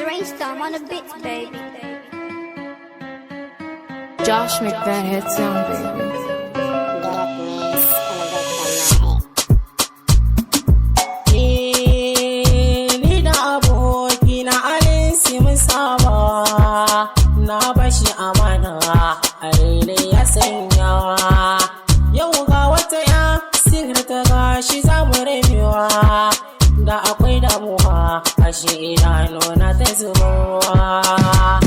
Rainstorm on the beats, baby. Josh make that head sound, baby. Nida abokina alinsi mun saba, na bashi amana a raina ya sanya. Yau ga wata ya sirta gashi za mu rabewa, da akwai damuwa ashe idanuna ta zubowa.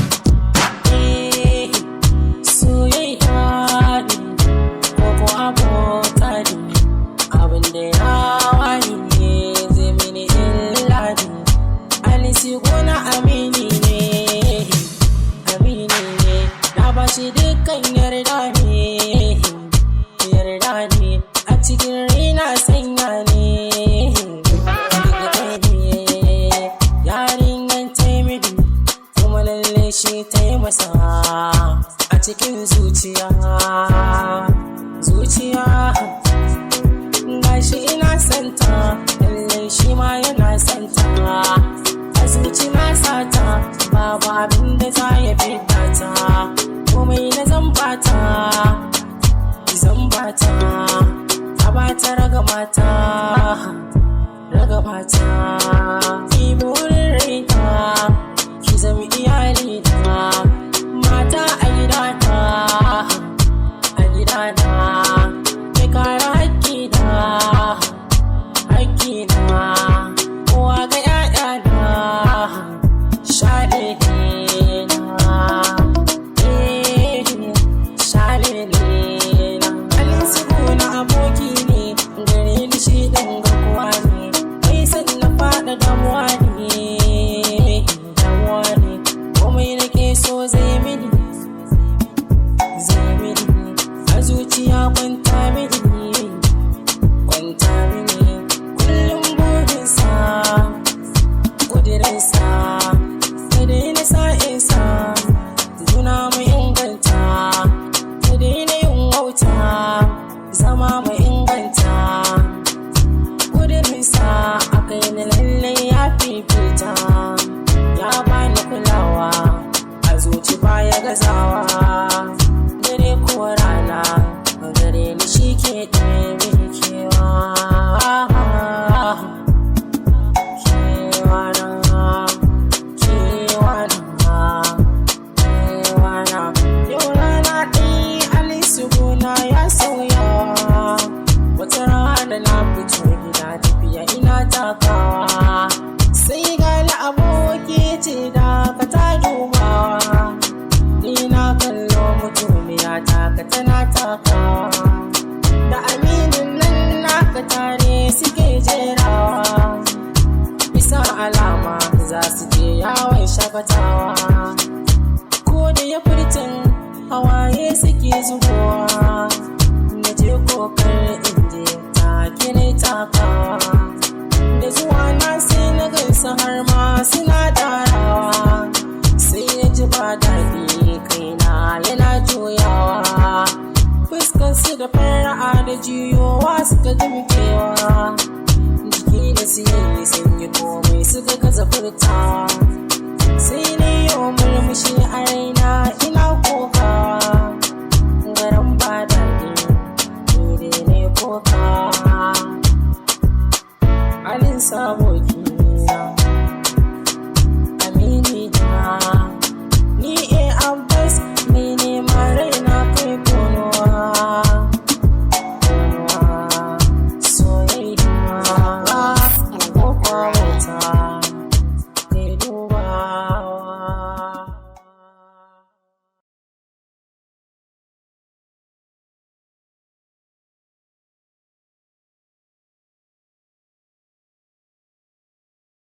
Soyayya ne ko abota ne, abinda ya wani ne zai mini illa ne. Alisi gona amini ne, na bashi dukkan yarda ne a cikin raina sanya ne. Shi ta yi masa a cikin zuciya gashi ina santa, lallai shi ma yana santa. A zuci na sata, babu abin da za ya fita ta, komai na zambata a bata ragamata ki burin raita, ki zama iyali na mata a gidana, ki kara haƙƙi na kowa ga ƴaƴana, shale na halin su na aboki ne gare ni, shi ɗan garkuwa ne mai san na faɗa damuwa ne, komai nake so zai mini a zuciya kwanta mini kullum burinsa kudirinsa ta daina sa'insa, juna mai inganta ta daina yin wauta, zama mai inganta kudirinsa a kai na lallai ya fifita, ya bani kulawa a zuci baya gazawa, dare ko rana gare ni shi ke ɗebe kewa yau rana ɗaya alisu gona ya sauya. Wata rana na fito gida tafiya ina takawa, sai gani aboki ce da ka ta dubawa, ni na kallo mutumiya taka tana takawa, da aminin nan naka tare suke jerawa, bisa alama za su je yawon shakatawa, ko da ya furtin hawaye suke zubowa, na je kokar inje take na takawa, da zuwa na sai na gansa har ma suna darawa, sai na ji ba daɗi kaina yana juyawa, fuskansu da fara'a da juyowa suka dimkewa, jiki da siyayi sun yi komai suka gaza furtawa.